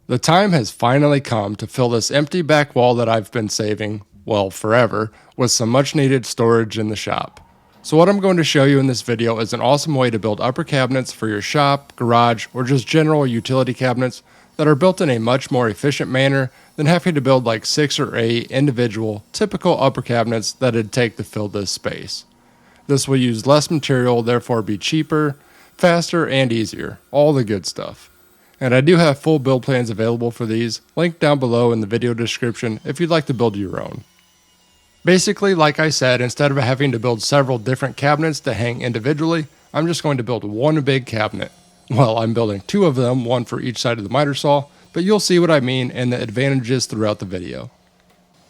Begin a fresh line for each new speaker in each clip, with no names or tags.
The time has finally come to fill this empty back wall that I've been saving, well, forever, with some much needed storage in the shop. So what I'm going to show you in this video is an awesome way to build upper cabinets for your shop, garage, or just general utility cabinets that are built in a much more efficient manner than having to build like 6 or 8 individual, typical upper cabinets that it'd take to fill this space. This will use less material, therefore be cheaper, faster, and easier. All the good stuff. And I do have full build plans available for these, linked down below in the video description if you'd like to build your own. Basically, like I said, instead of having to build several different cabinets to hang individually, I'm just going to build one big cabinet. Well, I'm building 2 of them, one for each side of the miter saw, but you'll see what I mean and the advantages throughout the video.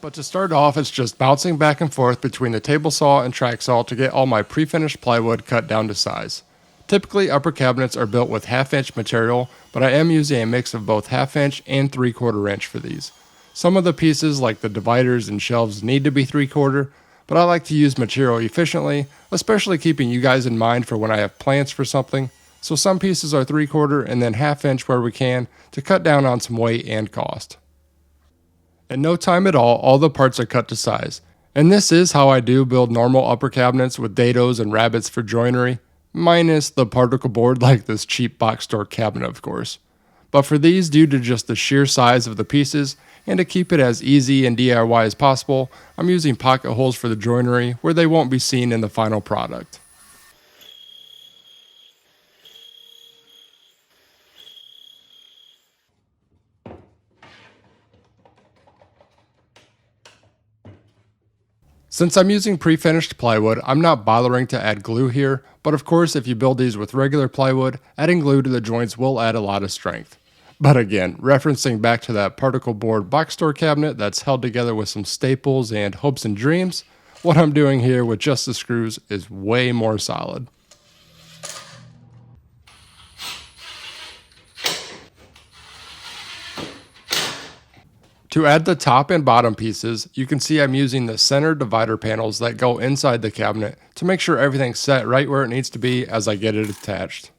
But to start off, it's just bouncing back and forth between the table saw and track saw to get all my pre-finished plywood cut down to size. Typically, upper cabinets are built with 1/2 inch material, but I am using a mix of both 1/2 inch and 3/4 inch for these. Some of the pieces, like the dividers and shelves, need to be 3/4, but I like to use material efficiently, especially keeping you guys in mind for when I have plans for something. So some pieces are 3/4 and then 1/2 inch where we can to cut down on some weight and cost. In no time at all the parts are cut to size. And this is how I do build normal upper cabinets with dados and rabbets for joinery. Minus the particle board like this cheap box store cabinet, of course. But for these, due to just the sheer size of the pieces, and to keep it as easy and DIY as possible, I'm using pocket holes for the joinery where they won't be seen in the final product. Since I'm using pre-finished plywood, I'm not bothering to add glue here, but of course if you build these with regular plywood, adding glue to the joints will add a lot of strength. But again, referencing back to that particle board box store cabinet that's held together with some staples and hopes and dreams, what I'm doing here with just the screws is way more solid. To add the top and bottom pieces, you can see I'm using the center divider panels that go inside the cabinet to make sure everything's set right where it needs to be as I get it attached.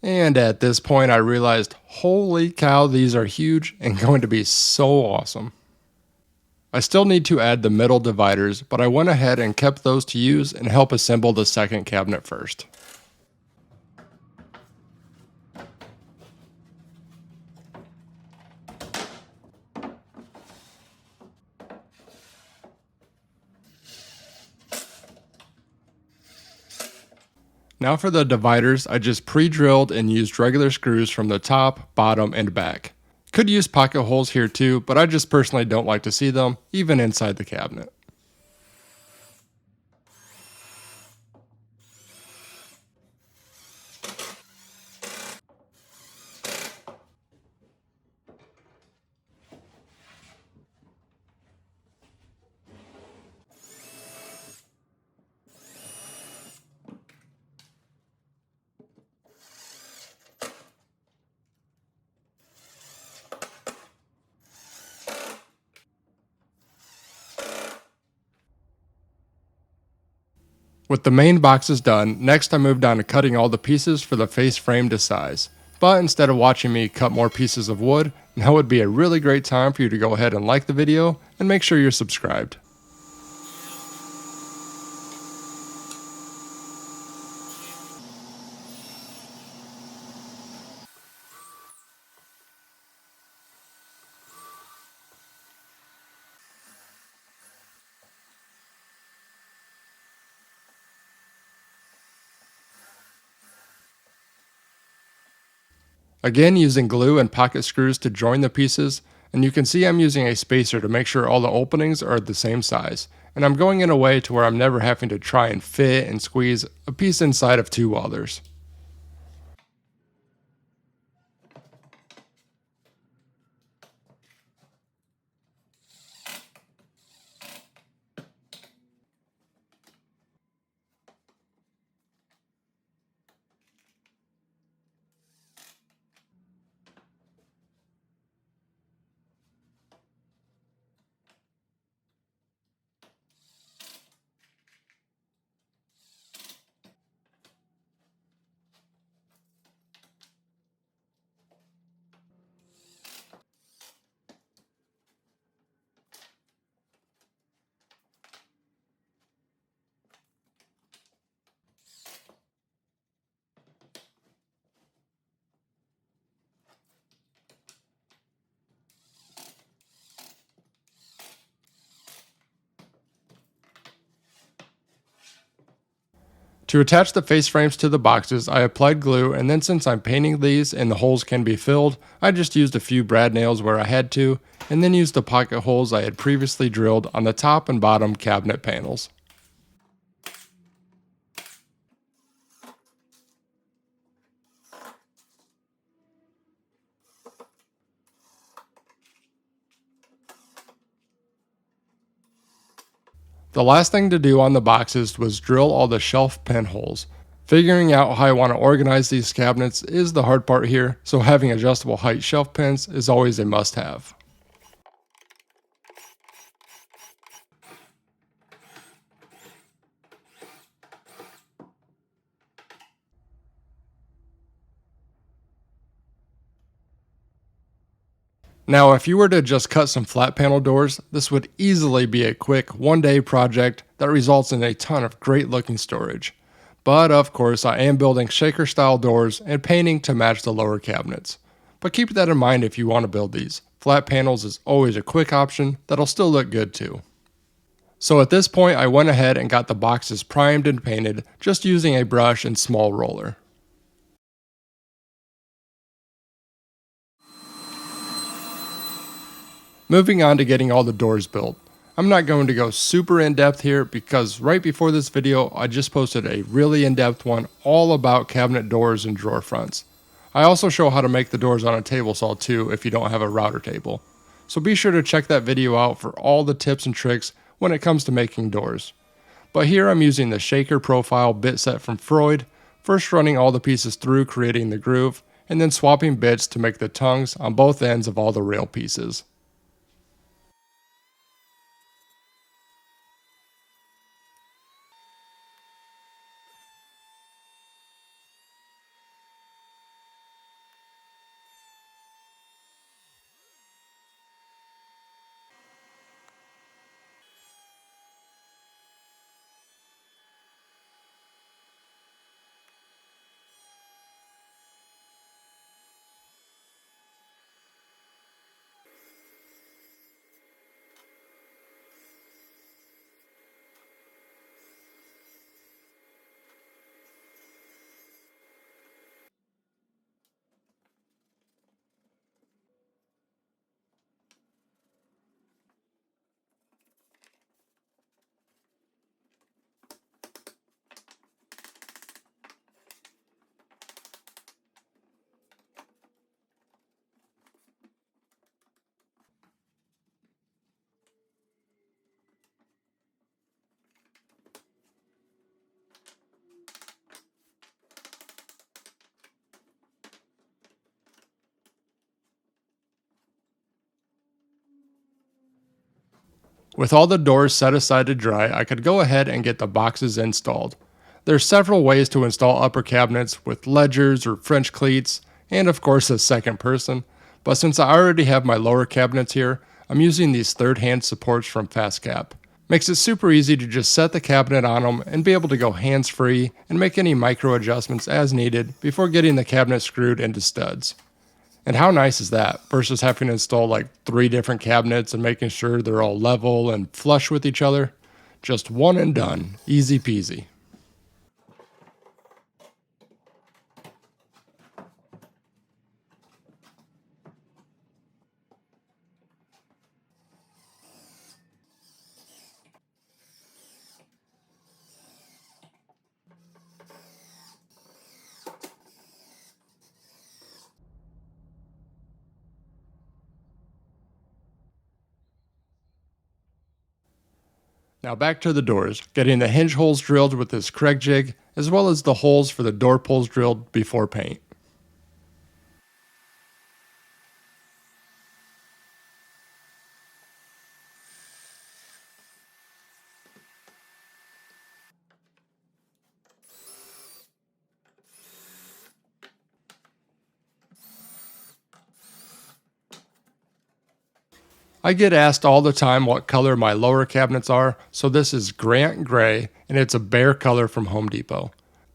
And at this point I realized, holy cow, these are huge and going to be so awesome. I still need to add the middle dividers, but I went ahead and kept those to use and help assemble the second cabinet first. Now for the dividers, I just pre-drilled and used regular screws from the top, bottom, and back. Could use pocket holes here too, but I just personally don't like to see them, even inside the cabinet. With the main boxes done, next I moved on to cutting all the pieces for the face frame to size. But instead of watching me cut more pieces of wood, now would be a really great time for you to go ahead and like the video and make sure you're subscribed. Again, using glue and pocket screws to join the pieces, and you can see I'm using a spacer to make sure all the openings are the same size, and I'm going in a way to where I'm never having to try and fit and squeeze a piece inside of 2 others. To attach the face frames to the boxes, I applied glue, and then since I'm painting these and the holes can be filled, I just used a few brad nails where I had to, and then used the pocket holes I had previously drilled on the top and bottom cabinet panels. The last thing to do on the boxes was drill all the shelf pin holes. Figuring out how I want to organize these cabinets is the hard part here, so having adjustable height shelf pins is always a must-have. Now, if you were to just cut some flat panel doors, this would easily be a quick one-day project that results in a ton of great looking storage. But of course, I am building shaker style doors and painting to match the lower cabinets. But keep that in mind if you want to build these. Flat panels is always a quick option that'll still look good too. So at this point, I went ahead and got the boxes primed and painted just using a brush and small roller. Moving on to getting all the doors built. I'm not going to go super in depth here because right before this video I just posted a really in-depth one all about cabinet doors and drawer fronts. I also show how to make the doors on a table saw too if you don't have a router table. So be sure to check that video out for all the tips and tricks when it comes to making doors. But here I'm using the shaker profile bit set from Freud, first running all the pieces through creating the groove, and then swapping bits to make the tongues on both ends of all the rail pieces. With all the doors set aside to dry, I could go ahead and get the boxes installed. There's several ways to install upper cabinets with ledgers or French cleats, and of course a second person, but since I already have my lower cabinets here, I'm using these third hand supports from FastCap. Makes it super easy to just set the cabinet on them and be able to go hands free and make any micro adjustments as needed before getting the cabinet screwed into studs. And how nice is that versus having to install like 3 different cabinets and making sure they're all level and flush with each other? Just one and done, easy peasy. Now back to the doors, getting the hinge holes drilled with this Craig jig, as well as the holes for the door pulls drilled before paint. I get asked all the time what color my lower cabinets are, so this is Grant Gray, and it's a bare color from Home Depot.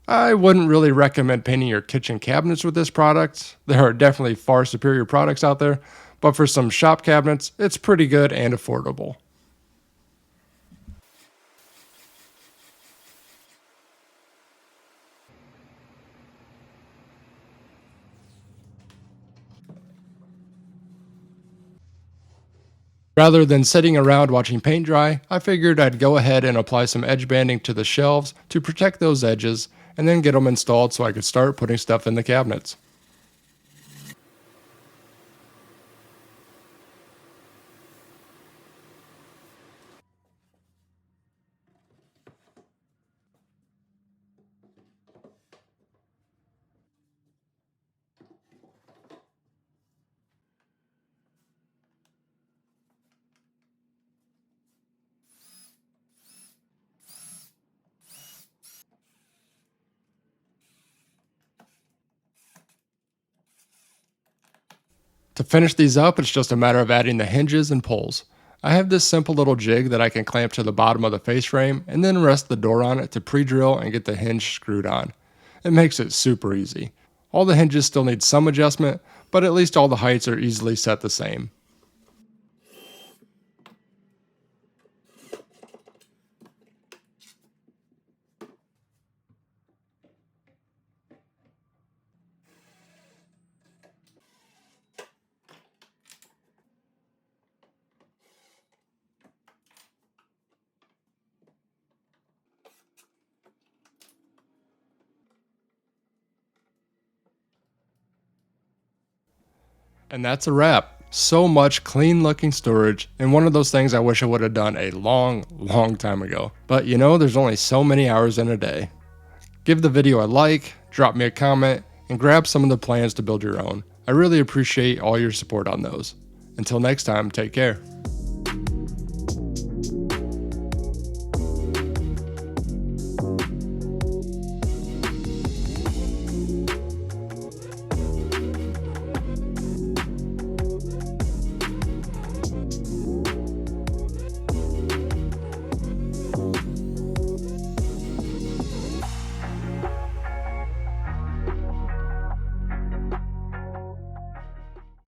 I wouldn't really recommend painting your kitchen cabinets with this product. There are definitely far superior products out there, but for some shop cabinets, it's pretty good and affordable. Rather than sitting around watching paint dry, I figured I'd go ahead and apply some edge banding to the shelves to protect those edges, and then get them installed so I could start putting stuff in the cabinets. To finish these up, it's just a matter of adding the hinges and pulls. I have this simple little jig that I can clamp to the bottom of the face frame and then rest the door on it to pre-drill and get the hinge screwed on. It makes it super easy. All the hinges still need some adjustment, but at least all the heights are easily set the same. And that's a wrap. So much clean looking storage, and one of those things I wish I would have done a long time ago. But you know, there's only so many hours in a day. Give the video a like, drop me a comment, and grab some of the plans to build your own. I really appreciate all your support on those. Until next time, take care.